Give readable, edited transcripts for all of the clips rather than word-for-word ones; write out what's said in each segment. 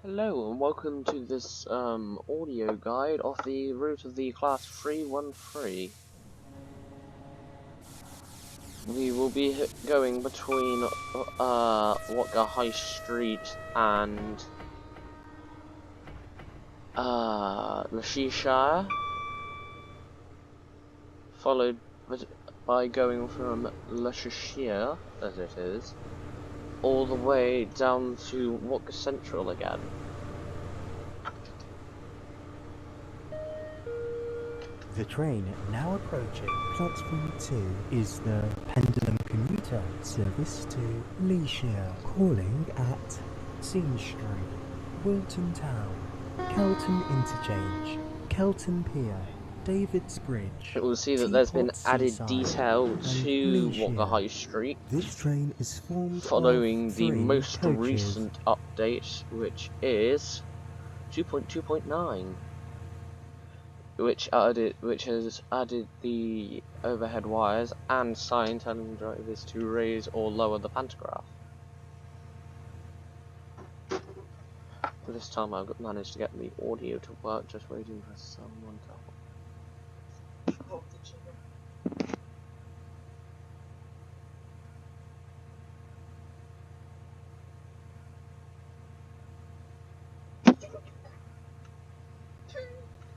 Hello and welcome to this audio guide of the route of the Class-313. We will be going between Watga High Street and Leicestershire, followed by going from Leicestershire, as it is, all the way down to Watga Central again. The train now approaching platform 2 is the Pendulum commuter service to Leicestershire, calling at Seaside, Wilton Town, Kelton Interchange, Kelton Pier, David's Bridge. It will see that there's been added Seaside, detail to Watga High Street. This train is formed Following of the 3 most coaches. recent update, which is 2.2.9, which has added the overhead wires and sign telling drivers to raise or lower the pantograph. This time I've managed to get the audio to work, just waiting for someone to.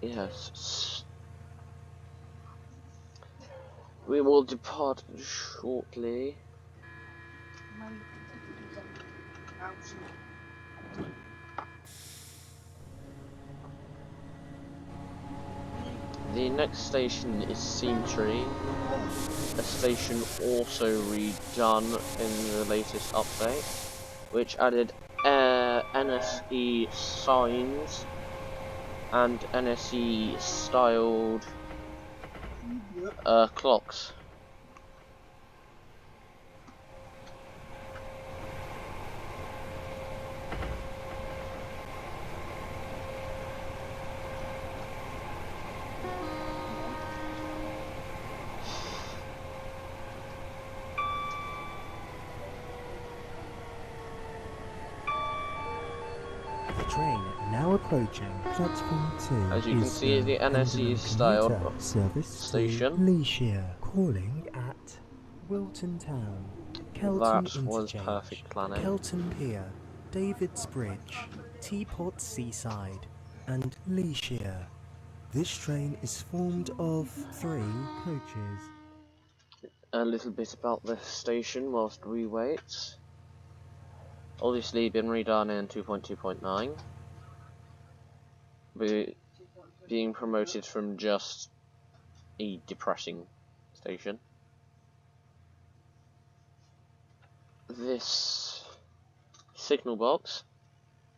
Yes. We will depart shortly. The next station is Seaside, a station also redone in the latest update, which added NSE signs and NSE styled clocks. The train now approaching platform 2 As you can see, the NSE styled service station. to Leicestershire, calling at Wilton Town, Kelton That was Interchange, perfect planning. Kelton Pier, David's Bridge, Teapot Seaside, and Leicestershire. This train is formed of 3 coaches. A little bit about this station whilst we wait. Obviously been redone in 2.2.9. Being promoted from just a depressing station. This signal box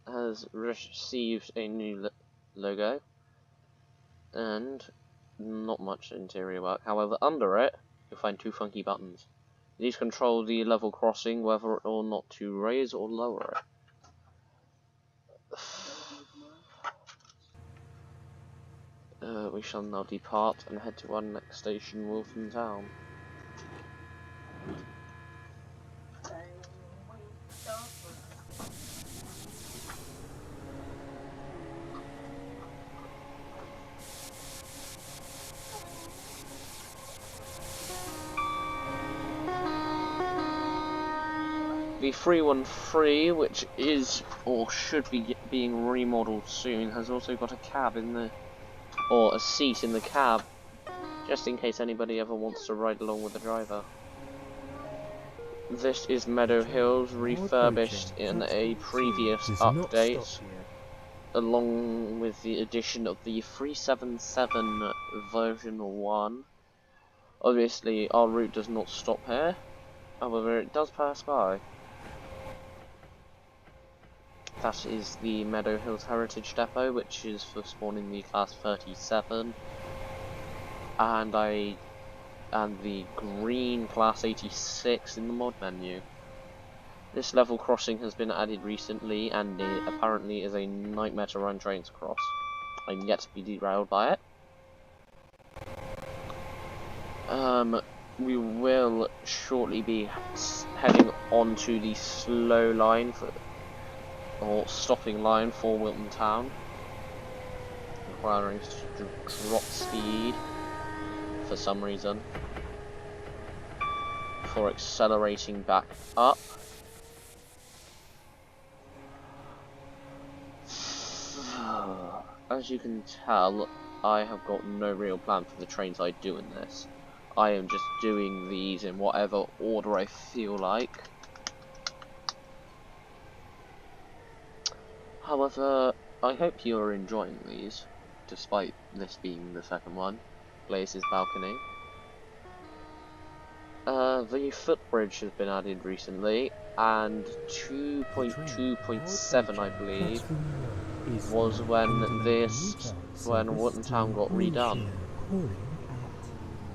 has received a new logo and not much interior work. However, under it you'll find 2 funky buttons. These control the level crossing, whether or not to raise or lower it. We shall now depart and head to our next station, Wilton Town. The 313, which is or should be being remodeled soon, has also got a cab in the, or a seat in the cab, just in case anybody ever wants to ride along with the driver. This is Meadow Hills, refurbished in a previous update, along with the addition of the 377 version 1. Obviously, our route does not stop here, however, it does pass by. That is the Meadow Hills Heritage Depot, which is for spawning the Class-37, and the green Class-86 in the mod menu. This level crossing has been added recently, and it apparently is a nightmare to run trains across. I'm yet to be derailed by it. We will shortly be heading onto the slow line or stopping line for Wilton Town, requiring to drop speed for some reason, before accelerating back up. As you can tell, I have got no real plan for the trains I do in this. I am just doing these in whatever order I feel like. However, I hope you are enjoying these, despite this being the second one. Blaze's balcony. The footbridge has been added recently, and 2.2.7, I believe, was when Wilton Town got redone.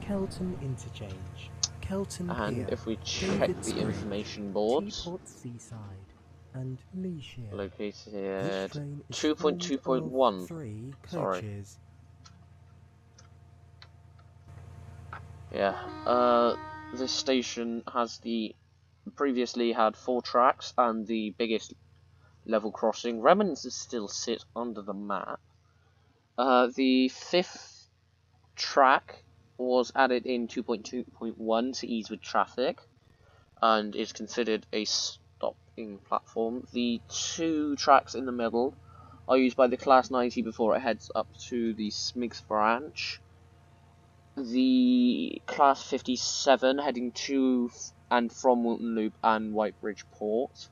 Kelton interchange, Kelton Pier, And if we check the information boards, Teapot Seaside, and Leashier. located 2.2.1. Sorry. Yeah. This station has previously had 4 tracks and the biggest level crossing. Remnants still sit under the map. The 5th track was added in 2.2.1 to ease with traffic, and is considered a stopping platform. The 2 tracks in the middle are used by the Class-90 before it heads up to the Smigs branch. The Class-57 heading to and from Wilton Loop and Whitebridge Port,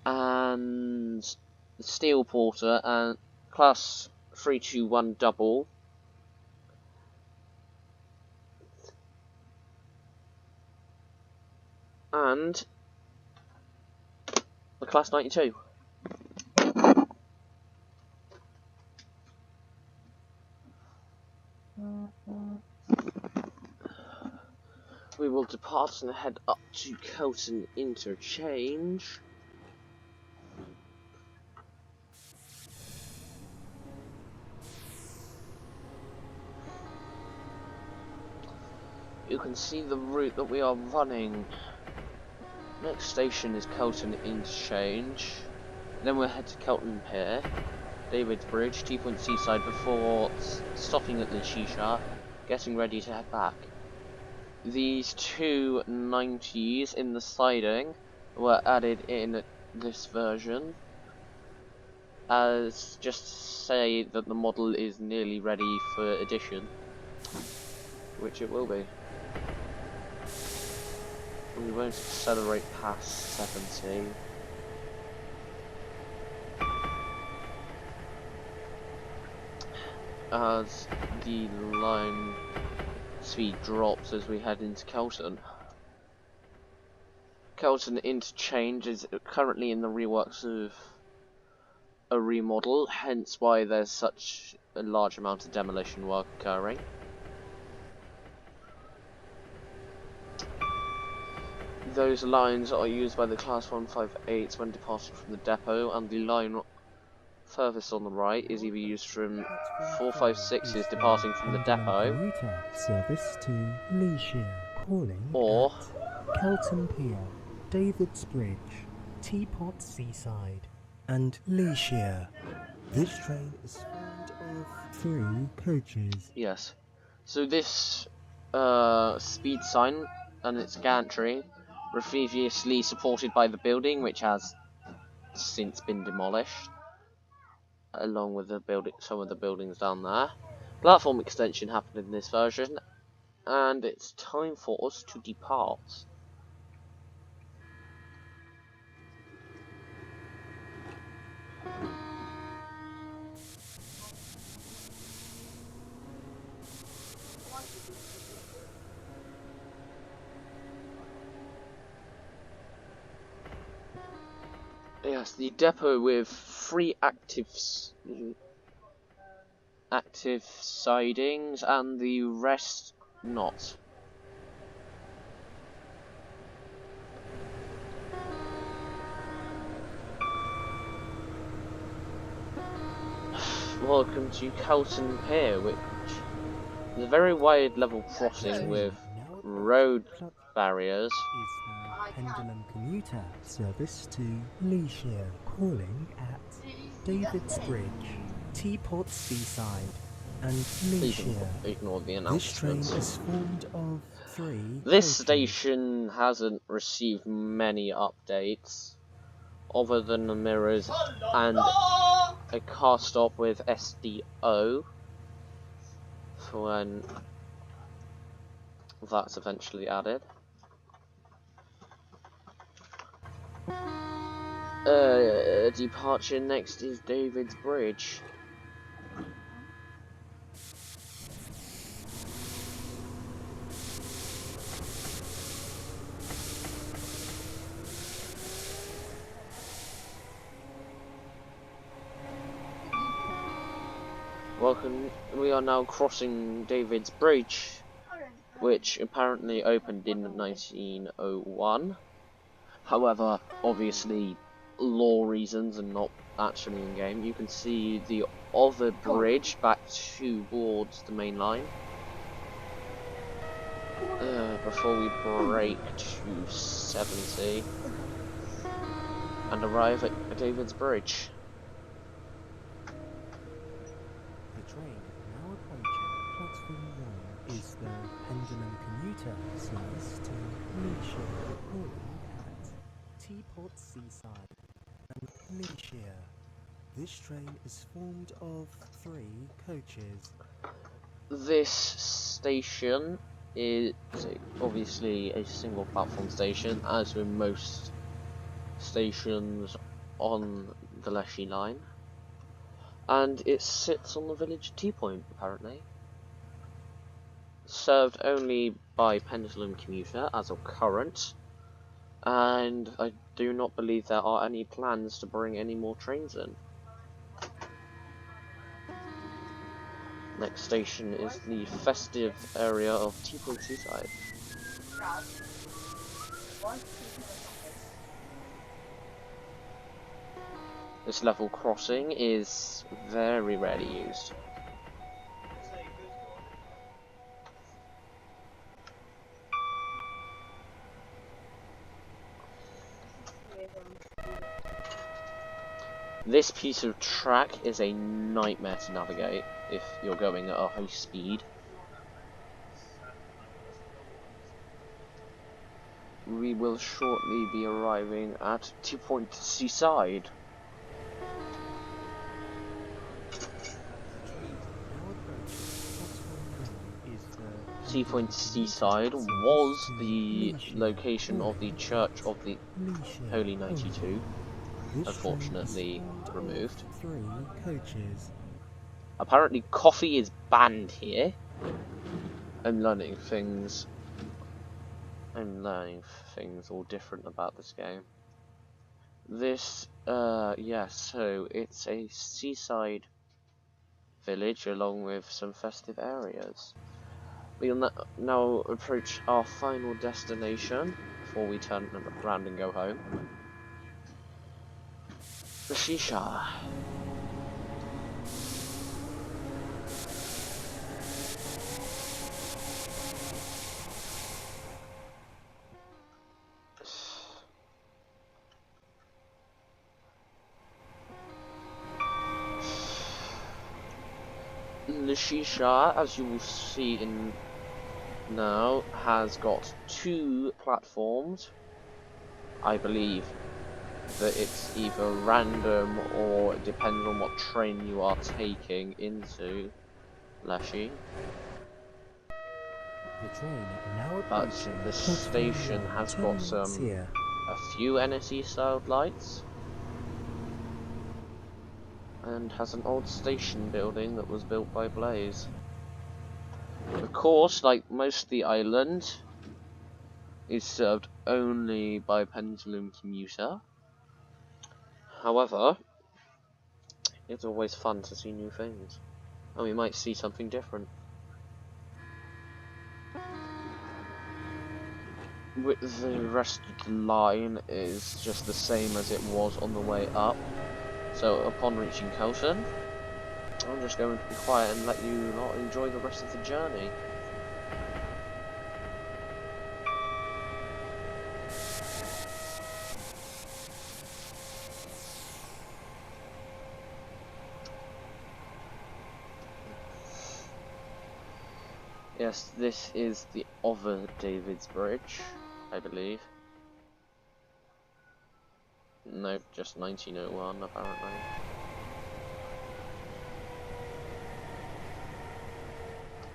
and the Steel Porter and Class-321 double, and the Class-92. We will depart and head up to Kelton interchange. You can see the route that we are running. Next station is Kelton interchange. Then we'll head to Kelton Pier, David's Bridge, T-Point Seaside before stopping at the Shisha, getting ready to head back. These 2 90s in the siding were added in this version, as just to say that the model is nearly ready for addition, which it will be. We won't accelerate past 70. As the line speed drops as we head into Kelton. Kelton interchange is currently in the reworks of a remodel, hence why there's such a large amount of demolition work occurring. Those lines are used by the Class 158s when departing from the depot, and the line furthest on the right is either used from 456s departing from the depot, service to Leashier, calling or at Kelton Pier, David's Bridge, Teapot Seaside, and Leashier. This train is formed of 3 coaches. Yes. So this speed sign and its gantry were previously supported by the building, which has since been demolished, along with some of the buildings down there. Platform extension happened in this version, and it's time for us to depart. Yes, the depot with 3 active sidings and the rest not. Welcome to Kelton Pier, which is a very wide level crossing with road barriers Pendulum commuter service to Leashire, calling at David's Bridge, Teapot Seaside, and Leashire. Ignore the This train announcements. is formed of 3 This coaches. station hasn't received many updates, other than the mirrors and a car stop with SDO for when that's eventually added. Departure next is David's Bridge. Welcome, we are now crossing David's Bridge, which apparently opened in 1901. However, obviously, law reasons and not actually in game. You can see the other bridge back towards the main line. Before we break to 70 and arrive at David's Bridge. The train now approaching platform 1 is the Pendulum commuter service to Leashire, calling at Teapot Seaside and Leashire. This train is formed of 3 coaches. This station is obviously a single platform station, as with most stations on the Leshy line, and it sits on the village Tea Point, apparently. Served only by Pendulum commuter as of current, and I do not believe there are any plans to bring any more trains in. Next station is the festive area of Tea Point Seaside. This level crossing is very rarely used. This piece of track is a nightmare to navigate if you're going at a high speed. We will shortly be arriving at Tea Point Seaside. Tea Point Seaside was the location of the Church of the Holy 92, unfortunately removed. 3 coaches. Apparently coffee is banned here. I'm learning things all different about this game. This, so it's a seaside village along with some festive areas. We'll now approach our final destination before we turn around and go home. The Shisha. The Shisha, as you will see in now, has got 2 platforms. I believe that it's either random or it depends on what train you are taking into Leshy. The train now But the station has got a few NSE styled lights and has an old station building that was built by Blaze. Of course, like most of the island, is served only by Pendulum commuter. However, it's always fun to see new things, and we might see something different. With the rest of the line is just the same as it was on the way up. So upon reaching Kelton, I'm just going to be quiet and let you lot enjoy the rest of the journey. Yes, this is the other David's Bridge, I believe. Nope, just 1901 apparently.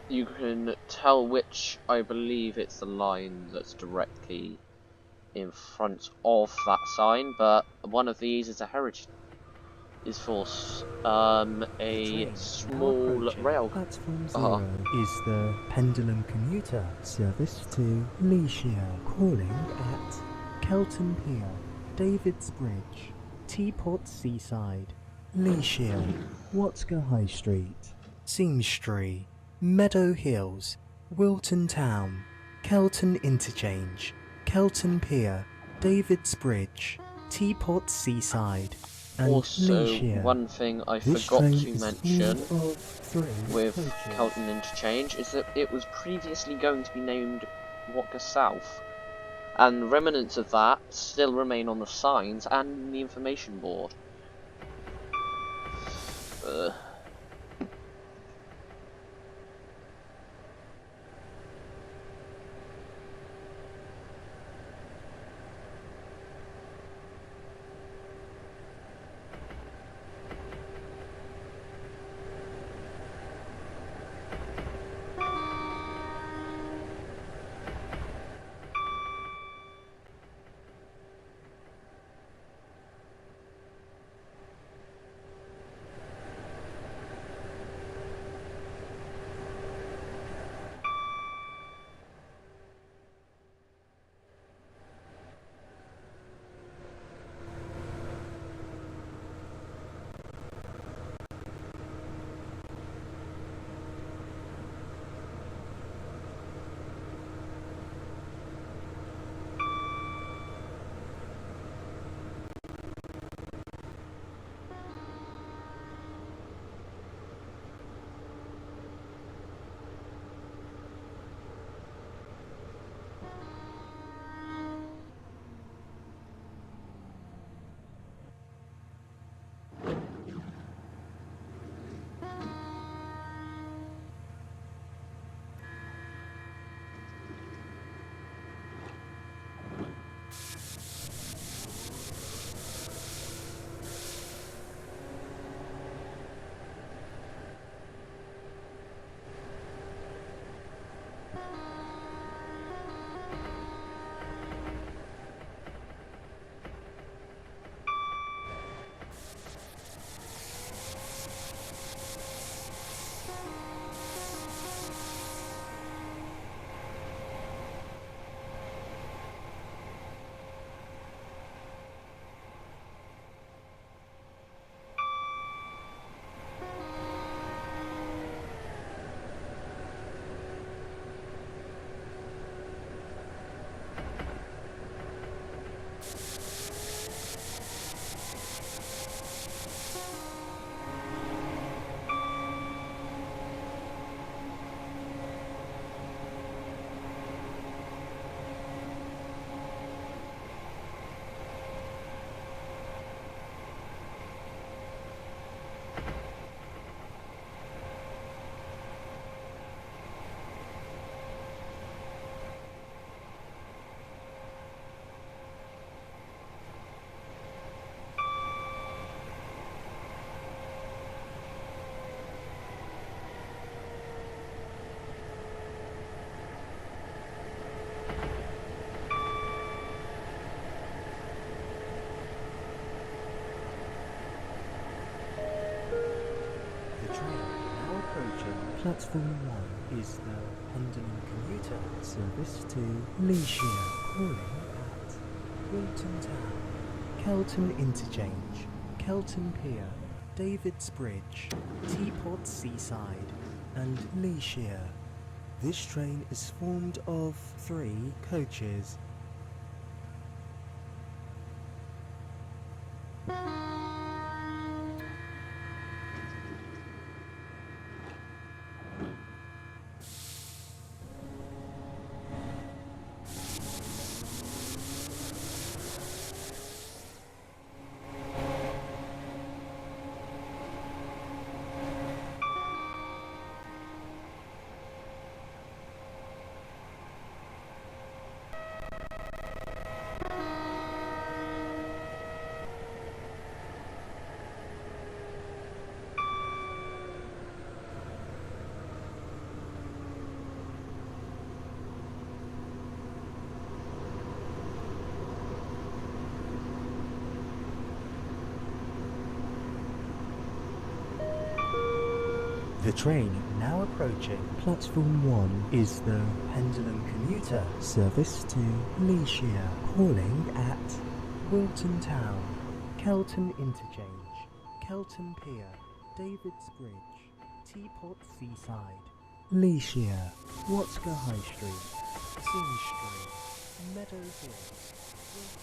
You can tell which, I believe it's the line that's directly in front of that sign, but one of these is a heritage, is for a Train now small approaching rail. platform 0 is the pendulum commuter service to Leashia, calling at Kelton Pier, David's Bridge, Teapot Seaside, Leashia, Watsker High Street, Seamstree, Meadow Hills, Wilton Town, Kelton Interchange, Kelton Pier, David's Bridge, Teapot Seaside, and Also, Leashia. one thing I This forgot train to is mention full of 3 with coaches. Kelton Interchange is that it was previously going to be named Walker South, and remnants of that still remain on the signs and the information board. Platform 1 is the pendulum commuter service to Leashia, calling at Wilton Town, Kelton Interchange, Kelton Pier, David's Bridge, Teapot Seaside, and Leashia. This train is formed of 3 coaches. The train now approaching platform 1 is the Pendulum Commuter service to Leashia, calling at Wilton Town, Kelton Interchange, Kelton Pier, David's Bridge, Teapot Seaside, Leashia, Watska High Street, Sing Street, Meadow Hills.